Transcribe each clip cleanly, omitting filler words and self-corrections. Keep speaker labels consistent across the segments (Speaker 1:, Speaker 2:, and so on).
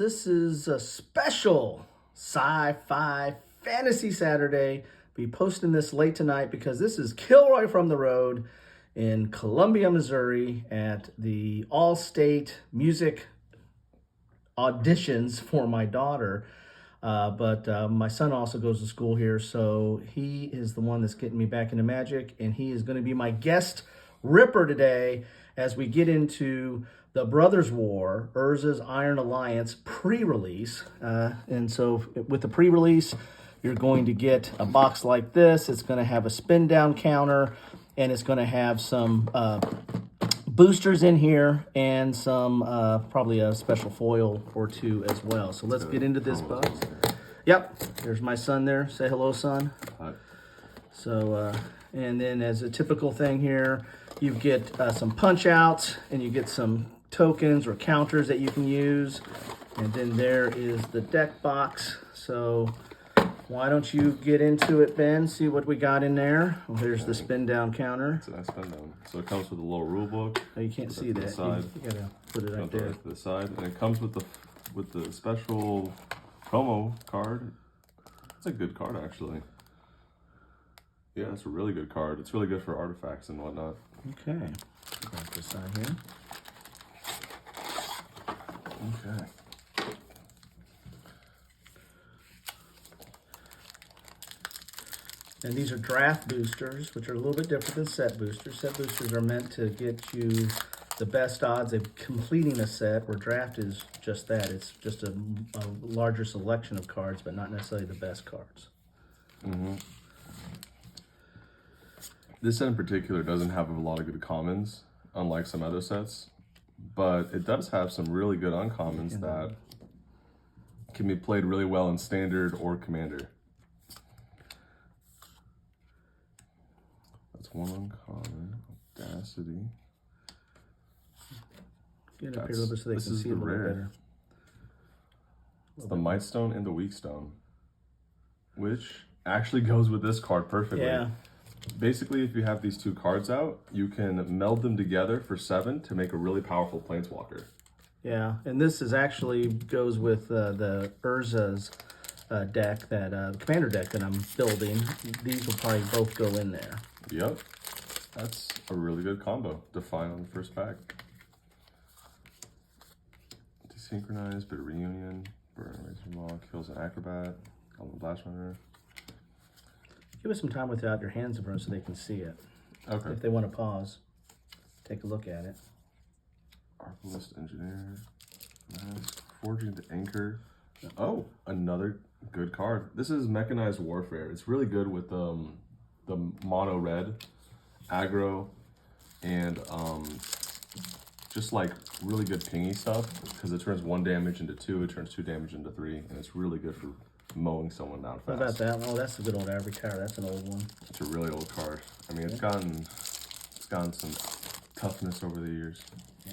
Speaker 1: This is a special sci-fi fantasy Saturday. Be posting this late tonight because this is Kilroy from the Road in Columbia, Missouri at the all-state music auditions for my daughter. But my son also goes to school here, so he is the one that's getting me back into Magic, and he is going to be my guest ripper today as we get into the Brothers War, Urza's Iron Alliance pre-release. And so with the pre-release, you're going to get a box like this. It's going to have a spin down counter, and it's going to have some boosters in here and some probably a special foil or two as well. So let's get into this box. Yep, there's my son there. Say hello, son.
Speaker 2: Hi.
Speaker 1: So, and then as a typical thing here, you get some punch outs and you get some tokens or counters that you can use. And then there is the deck box. So why don't you get into it, Ben? See what we got in there. Well, there's the spin down counter.
Speaker 2: It's a nice spin down. So it comes with a little rule book.
Speaker 1: Oh, you can't see that. You gotta put it right there.
Speaker 2: To the side, and it comes with the special promo card. It's a good card, actually. Yeah, it's a really good card. It's really good for artifacts and whatnot.
Speaker 1: Okay. Got this side here.
Speaker 2: Okay.
Speaker 1: And these are draft boosters, which are a little bit different than set boosters. Set boosters are meant to get you the best odds of completing a set, where draft is just that. It's just a larger selection of cards, but not necessarily the best cards.
Speaker 2: Mm-hmm. This set in particular doesn't have a lot of good commons, unlike some other sets, but it does have some really good uncommons that can be played really well in Standard or Commander. That's one uncommon. Audacity.
Speaker 1: Get up here a little bit so they can see it a little better.
Speaker 2: It's the Might Stone and the Weak Stone, which actually goes with this card perfectly.
Speaker 1: Yeah.
Speaker 2: Basically, if you have these two cards out, you can meld them together for 7 to make a really powerful Planeswalker.
Speaker 1: Yeah, and this is actually goes with the Urza's deck, that Commander deck that I'm building. These will probably both go in there.
Speaker 2: Yep, that's a really good combo. Define on the first pack. Desynchronize, bit of reunion, burn, razor maw, kills an acrobat, Golden Blast Runner.
Speaker 1: Give us some time without your hands in front so they can see it.
Speaker 2: Okay.
Speaker 1: If they want to pause, take a look at it.
Speaker 2: Arbalist Engineer, Mask, Forging the Anchor. Oh, another good card. This is Mechanized Warfare. It's really good with the mono red, aggro, and just like really good pingy stuff, because it turns 1 damage into 2, it turns 2 damage into 3, and it's really good for mowing someone down fast.
Speaker 1: What about that? Oh, that's a good old Ivory Tower. That's an old one.
Speaker 2: It's a really old card. I mean, it's gotten some toughness over the years.
Speaker 1: Yeah.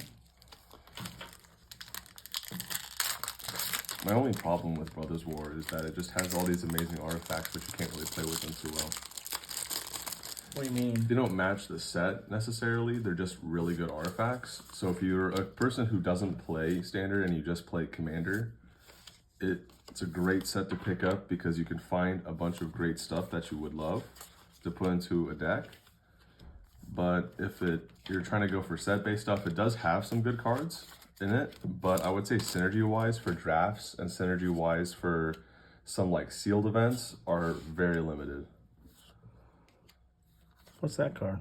Speaker 2: My only problem with Brothers War is that it just has all these amazing artifacts, but you can't really play with them too well.
Speaker 1: What do you mean?
Speaker 2: They don't match the set necessarily. They're just really good artifacts. So if you're a person who doesn't play Standard and you just play Commander, it's a great set to pick up because you can find a bunch of great stuff that you would love to put into a deck. But if you're trying to go for set-based stuff, it does have some good cards in it. But I would say synergy-wise for drafts and synergy-wise for some like sealed events are very limited.
Speaker 1: What's that card?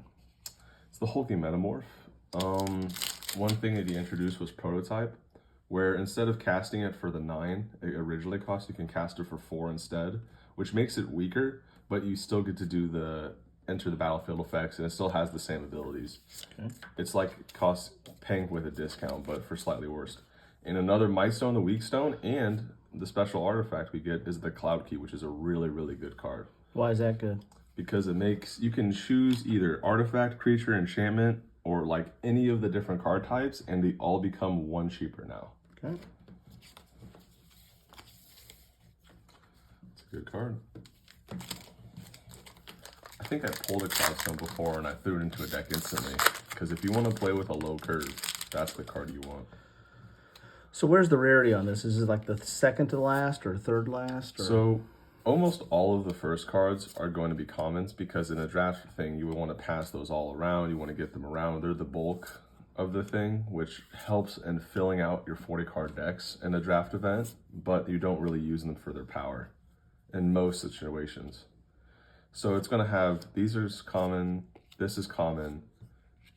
Speaker 2: It's the Hulking Metamorph. One thing that he introduced was Prototype, where instead of casting it for the 9 it originally cost, you can cast it for 4 instead, which makes it weaker, but you still get to do the enter the battlefield effects, and it still has the same abilities. Okay. It's like paying with a discount, but for slightly worse. And another Might Stone, the Weak Stone, and the special artifact we get is the Cloud Key, which is a really, really good card.
Speaker 1: Why is that good?
Speaker 2: Because you can choose either artifact, creature, enchantment, or like any of the different card types, and they all become 1 cheaper now.
Speaker 1: Okay.
Speaker 2: It's a good card. I think I pulled a Cloudstone before and I threw it into a deck instantly. Because if you want to play with a low curve, that's the card you want.
Speaker 1: So where's the rarity on this? Is it like the second to last or third last? Or?
Speaker 2: So almost all of the first cards are going to be commons, because in a draft thing, you would want to pass those all around. You want to get them around. They're the bulk of the thing, which helps in filling out your 40 card decks in a draft event, but you don't really use them for their power in most situations. So it's going to have, these are common, this is common,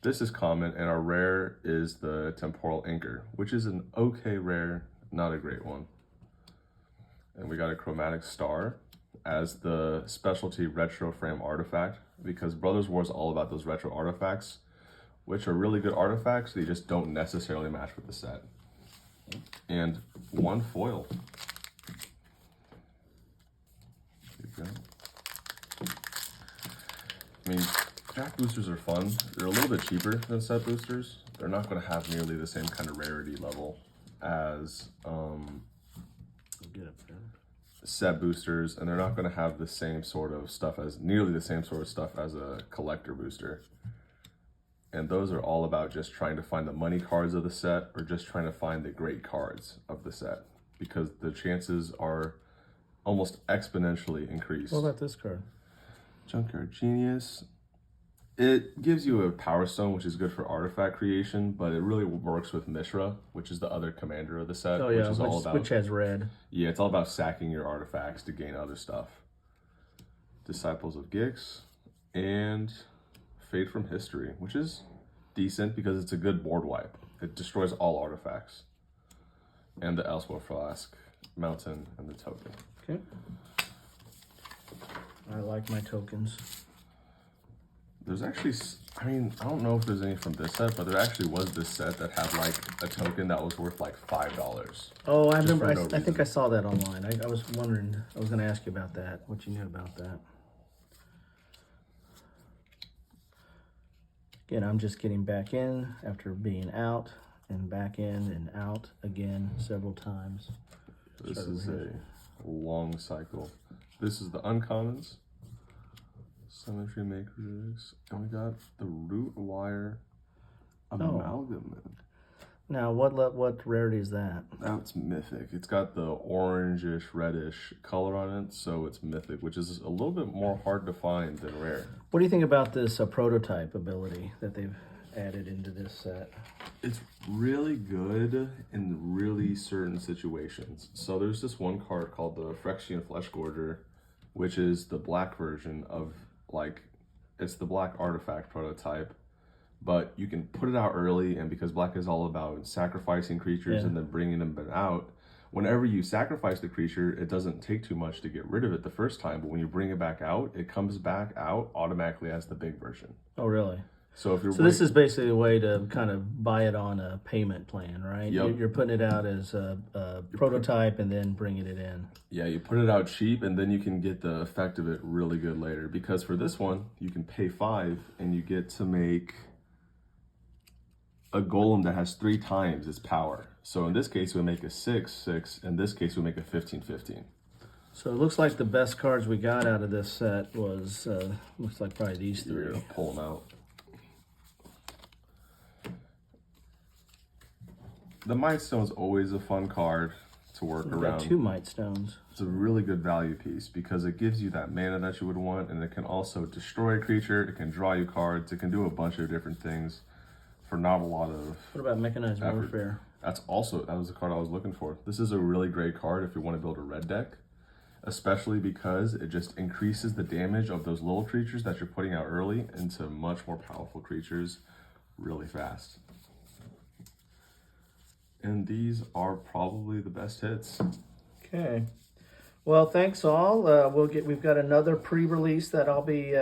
Speaker 2: this is common, and our rare is the Temporal Anchor, which is an okay rare, not a great one. And we got a Chromatic Star as the specialty retro frame artifact, because Brothers War is all about those retro artifacts, which are really good artifacts. They just don't necessarily match with the set. And one foil. There you go. I mean, draft boosters are fun. They're a little bit cheaper than set boosters. They're not going to have nearly the same kind of rarity level as set boosters, and they're not going to have the same sort of stuff as, nearly the same sort of stuff as a collector booster. And those are all about just trying to find the money cards of the set, or just trying to find the great cards of the set, because the chances are almost exponentially increased.
Speaker 1: What about this card?
Speaker 2: Junkyard Genius. It gives you a Power Stone, which is good for artifact creation, but it really works with Mishra, which is the other commander of the set.
Speaker 1: Oh yeah,
Speaker 2: which is all about,
Speaker 1: which has red.
Speaker 2: Yeah, it's all about sacking your artifacts to gain other stuff. Disciples of Gix, and Fade from History, which is decent because it's a good board wipe. It destroys all artifacts. And the Elsewhere Flask, Mountain, and the Token.
Speaker 1: Okay. I like my tokens.
Speaker 2: There's actually, I mean, I don't know if there's any from this set, but there actually was this set that had like a token that was worth like $5.
Speaker 1: Oh, I remember.
Speaker 2: No
Speaker 1: I think I saw that online. I was wondering, I was going to ask you about that, what you knew about that. Again, I'm just getting back in after being out and back in and out again several times.
Speaker 2: This is a long cycle. This is the uncommons. Symmetry Makers, and we got the Root Wire Amalgamate.
Speaker 1: Now, what rarity is that?
Speaker 2: That's Mythic. It's got the orangish, reddish color on it, so it's Mythic, which is a little bit more hard to find than rare.
Speaker 1: What do you think about this prototype ability that they've added into this set?
Speaker 2: It's really good in really certain situations. So there's this one card called the Phyrexian Flesh Gorger, which is the black version of, like, it's the black artifact prototype, but you can put it out early, and because black is all about sacrificing creatures and then bringing them out, whenever you sacrifice the creature, it doesn't take too much to get rid of it the first time, but when you bring it back out, it comes back out automatically as the big version.
Speaker 1: Oh, really?
Speaker 2: So if you're
Speaker 1: this is basically a way to kind of buy it on a payment plan, right?
Speaker 2: Yep.
Speaker 1: You're putting it out as a prototype and then bringing it in.
Speaker 2: Yeah, you put it out cheap, and then you can get the effect of it really good later. Because for this one, you can pay 5, and you get to make a golem that has 3 times its power. So in this case, we make a 6/6. In this case, we make a 15/15.
Speaker 1: So it looks like the best cards we got out of this set was, looks like probably these 3.
Speaker 2: You're gonna pull them out. The Might Stone is always a fun card to work around.
Speaker 1: Got 2 Might Stones.
Speaker 2: It's a really good value piece because it gives you that mana that you would want, and it can also destroy a creature, it can draw you cards, it can do a bunch of different things for not a lot of
Speaker 1: What about Mechanized
Speaker 2: effort.
Speaker 1: Warfare?
Speaker 2: That was the card I was looking for. This is a really great card if you want to build a red deck, especially because it just increases the damage of those little creatures that you're putting out early into much more powerful creatures really fast. And these are probably the best hits.
Speaker 1: Okay. Well, thanks all. We've got another pre-release that I'll be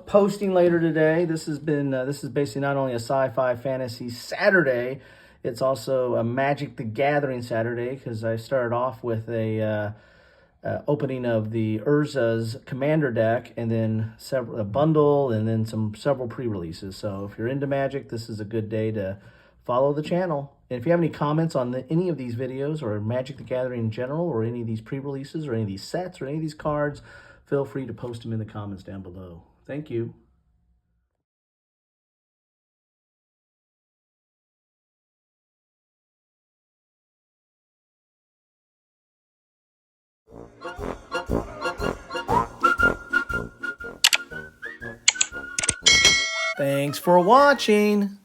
Speaker 1: posting later today. This is basically not only a sci-fi fantasy Saturday, it's also a Magic the Gathering Saturday, because I started off with a opening of the Urza's Commander deck, and then a bundle, and then several pre-releases. So if you're into Magic, this is a good day to follow the channel. And if you have any comments on any of these videos, or Magic the Gathering in general, or any of these pre-releases, or any of these sets, or any of these cards, feel free to post them in the comments down below. Thank you. Thanks for watching.